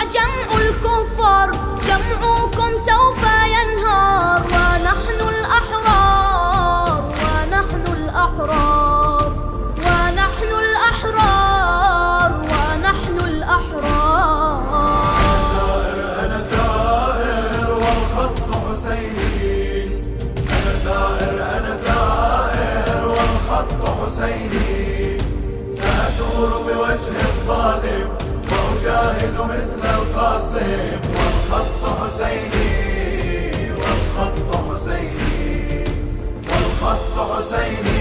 وجمع الكفار جمعكم سوف ينهار، ونحن الأحرار ونحن الأحرار ونحن الأحرار ونحن الأحرار. أنا ثائر والخط حسيني، أنا ثائر والخط حسيني، سأثور بوجه الظالم وأجاهد مثل القاسم، والخط حسيني والخط حسيني والخط حسيني.